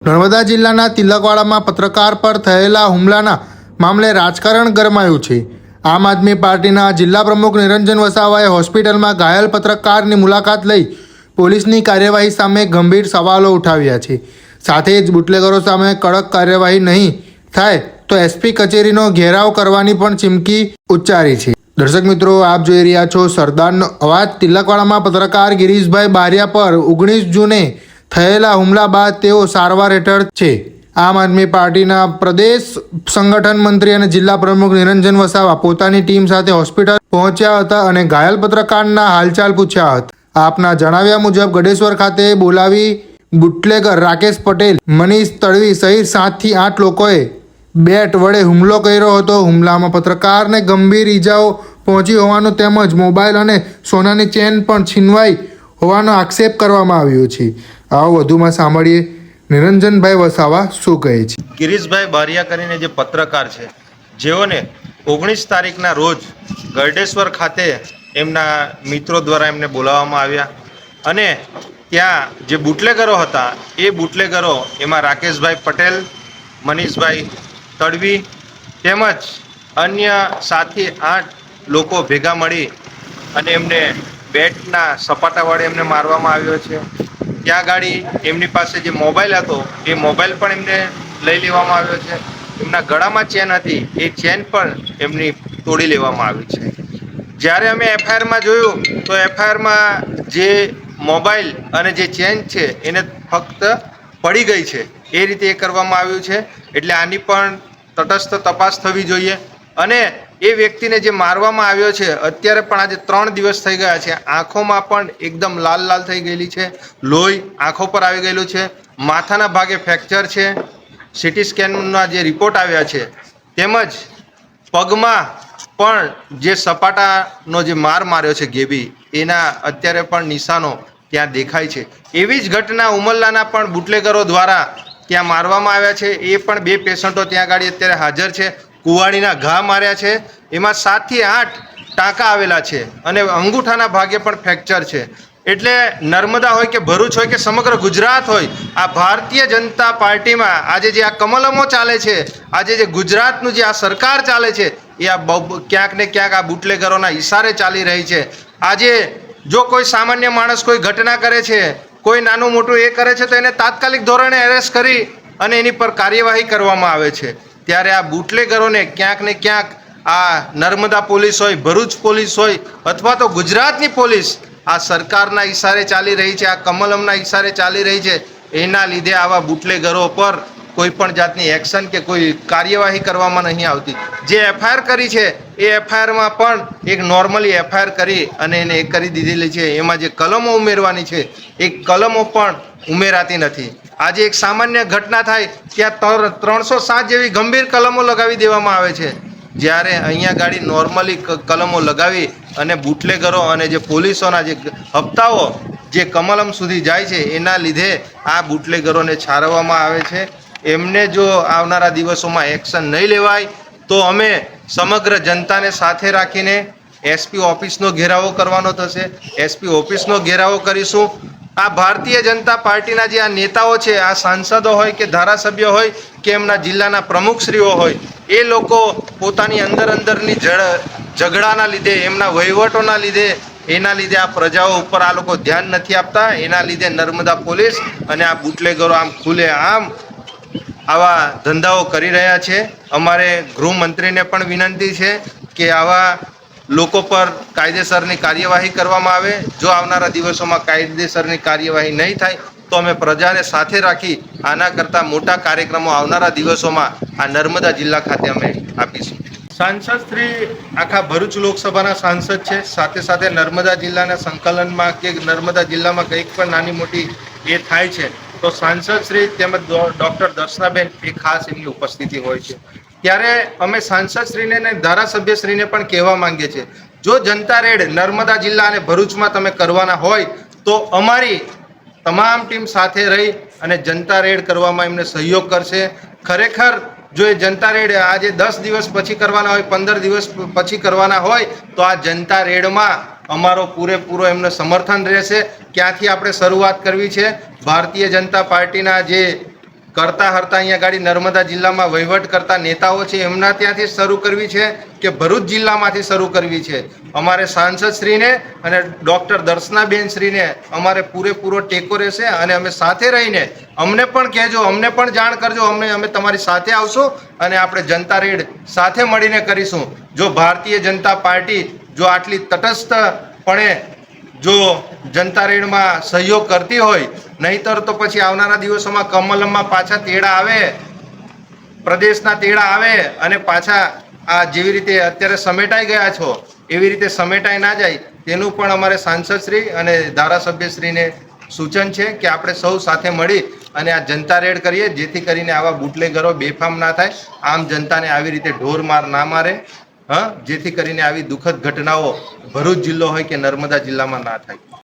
નર્મદા જિલ્લાના તિલકવાડામાં પત્રકાર પર થયેલા હુમલાના મામલે રાજકારણ ગરમાયું છે। આમ આદમી પાર્ટીના જિલ્લા પ્રમુખ નિરંજન વસાવાએ હોસ્પિટલમાં ઘાયલ પત્રકારની મુલાકાત લઈ પોલીસની કાર્યવાહી સામે ગંભીર સવાલો ઉઠાવ્યા છે। સાથે જ બુટલેગરો સામે કડક કાર્યવાહી નહીં થાય તો એસપી કચેરીનો ઘેરાવ કરવાની પણ ચીમકી ઉચ્ચારી છે। દર્શક મિત્રો, આપ જોઈ રહ્યા છો સરદારનો અવાજ। તિલકવાડામાં પત્રકાર ગિરીશભાઈ બારિયા પર 19 જૂને થયેલા હુમલા બાદ તેઓ સારવાર હેઠળ છે। આમ આદમી પાર્ટીના પ્રદેશ સંગઠન મંત્રી અને જિલ્લા પ્રમુખ નિરંજન વસાવા પોતાની ટીમ સાથે હોસ્પિટલ પહોંચ્યા હતા અને ઘાયલ પત્રકારના હાલચાલ પૂછ્યા હતા। આપના જણાવ્યા મુજબ ગડેશ્વર ખાતે બોલાવી બુટલેગર રાકેશ પટેલ, મનીષ તડવી સહિત 7 થી 8 લોકોએ બેટ વડે હુમલો કર્યો હતો। હુમલામાં પત્રકારને ગંભીર ઈજાઓ પહોંચી હોવાનું તેમજ મોબાઈલ અને સોનાની ચેન પણ છીનવાઈ હોવાનો આક્ષેપ કરવામાં આવ્યો છે। આવો વધુમાં સાંભળીએ નિરંજનભાઈ વસાવા શું કહે છે। ગિરીશભાઈ બારિયા કરીને જે પત્રકાર છે, જેઓને 19 તારીખના રોજ ગરડેશ્વર ખાતે એમના મિત્રો દ્વારા એમને બોલાવવામાં આવ્યા અને ત્યાં જે બુટલેગરો હતા એ બુટલેગરો એમાં રાકેશભાઈ પટેલ, મનીષભાઈ તડવી તેમજ અન્ય 7 થી 8 લોકો ભેગા મળી અને એમને બેટના સપાટા વડે એમને મારવામાં આવ્યો છે। ત્યાં ગાડી એમની પાસે જે મોબાઈલ હતો એ મોબાઈલ પણ એમને લઈ લેવામાં આવ્યો છે। એમના ગળામાં ચેન હતી, એ ચેન પણ એમની તોડી લેવામાં આવી છે। જ્યારે અમે એફઆઈઆરમાં જોયું તો એફઆઈઆરમાં જે મોબાઈલ અને જે ચેન છે એને ફક્ત પડી ગઈ છે એ રીતે એ કરવામાં આવ્યું છે। એટલે આની પણ તટસ્થ તપાસ થવી જોઈએ અને એ વ્યક્તિને જે મારવામાં આવ્યો છે અત્યારે પણ આજે 3 દિવસ થઈ ગયા છે, આંખોમાં પણ એકદમ લાલ લાલ થઈ ગયેલી છે, લોહી આંખો પર આવી ગયેલું છે, માથાના ભાગે ફ્રેક્ચર છે, સીટી સ્કેનના જે રિપોર્ટ આવ્યા છે તેમજ પગમાં પણ જે સપાટાનો જે માર્યો છે ગેબી, એના અત્યારે પણ નિશાનો ત્યાં દેખાય છે। એવી જ ઘટના ઉમરલાના પણ બુટલેગરો દ્વારા ત્યાં મારવામાં આવ્યા છે। એ પણ 2 પેશન્ટો ત્યાં ગાડી અત્યારે હાજર છે। કુવાડીના ઘા માર્યા છે, એમાં 7 થી 8 ટાંકા આવેલા છે અને અંગૂઠાના ભાગે પણ ફ્રેક્ચર છે। એટલે નર્મદા હોય કે ભરૂચ હોય કે સમગ્ર ગુજરાત હોય, આ ભારતીય જનતા પાર્ટીમાં આજે જે આ કમલમો ચાલે છે, આજે જે ગુજરાતનું જે આ સરકાર ચાલે છે, એ આ ક્યાંક ને ક્યાંક આ બુટલેગરોના ઈશારે ચાલી રહી છે। આજે જો કોઈ સામાન્ય માણસ કોઈ ઘટના કરે છે, કોઈ નાનું મોટું એ કરે છે તો એને તાત્કાલિક ધોરણે એરેસ્ટ કરી અને એની પર કાર્યવાહી કરવામાં આવે છે। ત્યારે આ બુટલેગરોને ક્યાંક ને ક્યાંક આ નર્મદા પોલીસ હોય, ભરૂચ પોલીસ હોય અથવા તો ગુજરાતની પોલીસ આ સરકારના ઈશારે ચાલી રહી છે, આ કમલમના ઈશારે ચાલી રહી છે। એના લીધે આવા બુટલેગરો પર કોઈ પણ જાતની એક્શન કે કોઈ કાર્યવાહી કરવામાં નહીં આવતી। જે એફઆઈઆર કરી છે એ એફઆઈઆરમાં પણ એક નોર્મલી એફઆઈઆર કરી અને એને એ કરી દીધેલી છે, એમાં જે કલમો ઉમેરવાની છે એ કલમો પણ ઉમેરાતી નથી। આજે એક સામાન્ય ઘટના થાય ત્યાં 307 જેવી ગંભીર કલમો લગાવી દેવામાં આવે છે, જ્યારે અહીંયા ગાડી નોર્મલી કલમો લગાવી અને બુટલેગરો અને જે પોલીસોના જે હપ્તાઓ જે કમલમ સુધી જાય છે એના લીધે આ બુટલેગરોને છારવામાં આવે છે। એમને જો આવનારા દિવસોમાં એક્શન નહીં લેવાય તો અમે સમગ્ર જનતાને સાથે રાખીને એસપી ઓફિસનો ઘેરાવો કરવાનો થશે। એસપી ઓફિસનો ઘેરાવો કરીશું। આ ભારતીય જનતા પાર્ટીના જે આ નેતાઓ છે, આ સાંસદો હોય કે ધારાસભ્ય હોય કે એમના જિલ્લાના પ્રમુખશ્રીઓ હોય, એ લોકો પોતાની અંદરની ઝઘડાના લીધે, એમના વહીવટોના લીધે, એના લીધે આ પ્રજાઓ ઉપર આ લોકો ધ્યાન નથી આપતા। એના લીધે નર્મદા પોલીસ અને આ બુટલેગરો આમ ખુલે આમ આવા ધંધાઓ કરી રહ્યા છે। અમારે ગૃહમંત્રીને પણ વિનંતી છે કે આવા લોકો પર કાયદેસરની કાર્યવાહી કરવામાં આવે। જો આવનારા દિવસોમાં કાયદેસરની કાર્યવાહી નહીં થાય તો અમે પ્રજાને સાથે રાખી આના કરતાં મોટા કાર્યક્રમો આવનારા દિવસોમાં આ નર્મદા જિલ્લા ખાતે અમે આપીશું। સાંસદ શ્રી આખા ભરૂચ લોકસભાના સાંસદ છે, સાથે સાથે નર્મદા જિલ્લાના સંકલનમાં કે નર્મદા જિલ્લામાં કંઈક પણ નાની મોટી એ થાય છે તો સાંસદ શ્રી તેમજ ડૉક્ટર દર્શનાબેન એ ખાસ એમની ઉપસ્થિતિ હોય છે। ત્યારે અમે સાંસદશ્રીને અને ધારાસભ્યશ્રીને પણ કહેવા માંગીએ છીએ, જો જનતા રેડ નર્મદા જિલ્લા અને ભરૂચમાં તમે કરવાના હોય તો અમારી તમામ ટીમ સાથે રહી અને જનતા રેડ કરવામાં એમને સહયોગ કરશે। ખરેખર જો એ જનતા રેડ આજે 10 દિવસ પછી કરવાના હોય, 15 દિવસ પછી કરવાના હોય તો આ જનતા રેડમાં અમારો પૂરેપૂરો એમને સમર્થન રહેશે। ક્યાંથી આપણે શરૂઆત કરવી છે? ભારતીય જનતા પાર્ટીના જે કરતા હરતા અહીંયા ગાડી નર્મદા જિલ્લામાં વહીવટ કરતા નેતાઓ છે એમના ત્યાંથી શરૂ કરવી છે કે ભરૂચ જિલ્લામાંથી શરૂ કરવી છે? અમારે સાંસદશ્રીને અને ડૉક્ટર દર્શનાબેન શ્રીને અમારે પૂરેપૂરો ટેકો રહેશે અને અમે સાથે રહીને અમને પણ કહેજો, અમને પણ જાણ કરજો, અમે તમારી સાથે આવશું અને આપણે જનતા રેડ સાથે મળીને કરીશું. જો ભારતીય જનતા પાર્ટી જો આટલી તટસ્થપણે જો જનતા રેડમાં સહયોગ કરતી હોય, નહીતર તો પછી આવનારા દિવસોમાં કમલમમાં પાછા તેડા આવે, પ્રદેશના તેડા આવે અને પાછા આ જેવી રીતે અત્યારે સમેટાઈ ગયા છો એવી રીતે સમેટાઈ ના જાય તેનું પણ અમારે સાંસદશ્રી અને ધારાસભ્યશ્રીને સૂચન છે કે આપણે સૌ સાથે મળી અને આ જનતા રેડ કરીએ, જેથી કરીને આવા બુટલેગરો બેફામ ના થાય, આમ જનતાને આવી રીતે ઢોર માર ના મારે, જેથી કરીને આવી દુઃખદ ઘટનાઓ ભરૂચ જિલ્લો હોય કે નર્મદા જિલ્લામાં ના થાય.